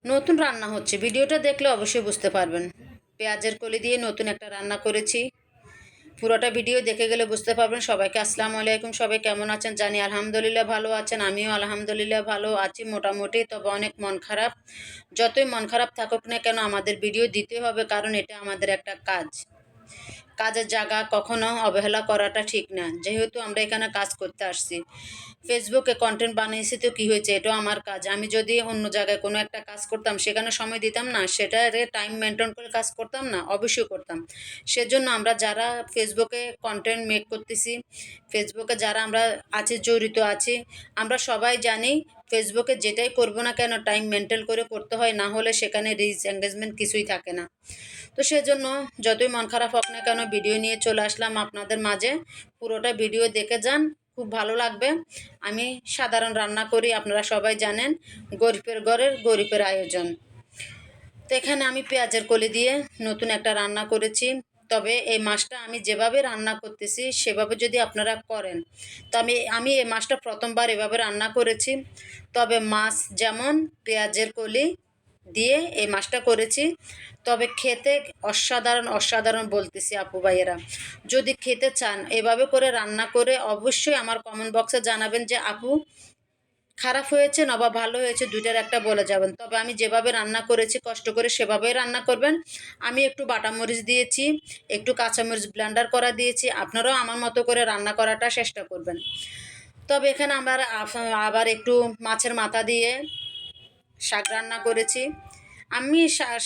নতুন রান্না হচ্ছে, ভিডিওটা দেখলে অবশ্যই বুঝতে পারবেন। পেঁয়াজের কলি দিয়ে নতুন একটা রান্না করেছি। পুরোটা ভিডিও দেখে গেলে বুঝতে পারবেন। সবাইকে আসসালামু আলাইকুম। সবাই কেমন আছেন জানি আলহামদুলিল্লাহ ভালো আছেন, আমিও আলহামদুলিল্লাহ ভালো আছি মোটামুটি। তবে অনেক মন খারাপ। যতই মন খারাপ থাকুক না কেন আমাদের ভিডিও দিতে হবে, কারণ এটা আমাদের একটা কাজ। কাজের জায়গা কখনো অবহেলা করাটা ঠিক না। যেহেতু আমরা এখানে কাজ করতে আসছি, ফেসবুকে কন্টেন্ট বানিয়েছি তো কী হয়েছে, এটাও আমার কাজ। আমি যদি অন্য জায়গায় কোনো একটা কাজ করতাম, সেখানে সময় দিতাম না, সেটারে টাইম মেনটেন করে কাজ করতাম না, অবশ্যই করতাম। সেজন্য আমরা যারা ফেসবুকে কন্টেন্ট মেক করতেছি, ফেসবুকে যারা আমরা আছি, জড়িত আছি, আমরা সবাই জানি ফেসবুকে যেটাই করব না কেন টাইম মেনটেন করে করতে হয়, না হলে সেখানে রিচ এঙ্গেজমেন্ট কিছুই থাকে না। তো সেজন্য যতই মন খারাপ হোক না কেন ভিডিও নিয়ে চলে আসলাম আপনাদের মাঝে। পুরোটা ভিডিও দেখে যান, খুব ভালো লাগবে। আমি সাধারণ রান্না করি, আপনারা সবাই জানেন, গরিবের ঘরের গরিবের আয়োজন। তো এখানে আমি পেঁয়াজের কলি দিয়ে নতুন একটা রান্না করেছি। তবে এই মাছটা আমি যেভাবে রান্না করতেছি সেভাবে যদি আপনারা করেন, তো আমি এই মাছটা প্রথমবার এভাবে রান্না করেছি। তবে মাছ যেমন পেঁয়াজের কলি দিয়ে এই মাছটা করেছি, তবে খেতে অসাধারণ অসাধারণ বলতেছি আপু ভাইয়েরা। যদি খেতে চান এভাবে করে রান্না করে অবশ্যই আমার কমেন্ট বক্সে জানাবেন যে আপু খারাপ হয়েছে না বা ভালো হয়েছে, দুইটার একটা বলে যাবেন। তবে আমি যেভাবে রান্না করেছি কষ্ট করে সেভাবেই রান্না করবেন। আমি একটু বাটা মরিচ দিয়েছি, একটু কাঁচামরিচ ব্লেন্ডার করা দিয়েছি। আপনারাও আমার মতো করে রান্না করাটা চেষ্টা করবেন। তবে এখানে আমার আবার একটু মাছের মাথা দিয়ে শাক রান্না করেছি। আমি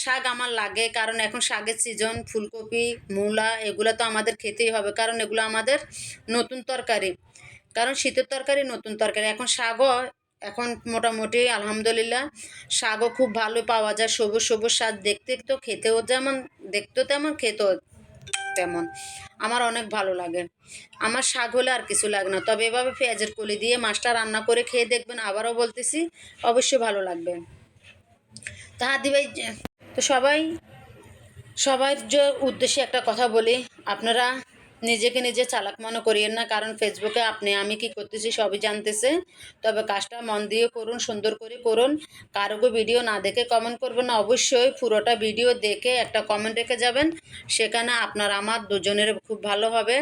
শাক আমার লাগে, কারণ এখন শাকের সিজন। ফুলকপি, মূলা এগুলো তো আমাদের খেতেই হবে, কারণ এগুলো আমাদের নতুন তরকারি। কারণ শীতের তরকারি নতুন তরকারি। এখন শাকও এখন মোটামুটি আলহামদুলিল্লাহ শাকও খুব ভালো পাওয়া যায়। সবুজ সবুজ শাক দেখতে তো খেতেও যেমন, দেখতেও তেমন, খেতেও তেমন। আমার অনেক ভালো লাগে। আমার শাক হলে আর কিছু লাগে না। তবে এভাবে পেঁয়াজের কলি দিয়ে মাছটা রান্না করে খেয়ে দেখবেন, আবারও বলতেছি অবশ্যই ভালো লাগবে। তা হাদি ভাই, তো সবার যে উদ্দেশ্যে একটা কথা বলি, আপনারা নিজেকে নিজে চালাক মনে করিয়েন না, কারণ ফেসবুকে আপনি আমি কি করতেছি সবই জানতেছে। তবে কাজটা মন দিয়ে করুন, সুন্দর করে করুন। কারোকে ভিডিও না দেখে কমেন্ট করবেন না, অবশ্যই পুরোটা ভিডিও দেখে একটা কমেন্ট রেখে যাবেন। সেখানে আপনার আমার দুজনের খুব ভালো হবে,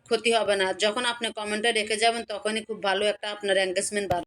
ক্ষতি হবে না। যখন আপনি কমেন্টটা রেখে যাবেন তখনই খুব ভালো একটা আপনার এঙ্গেজমেন্ট বাড়বে।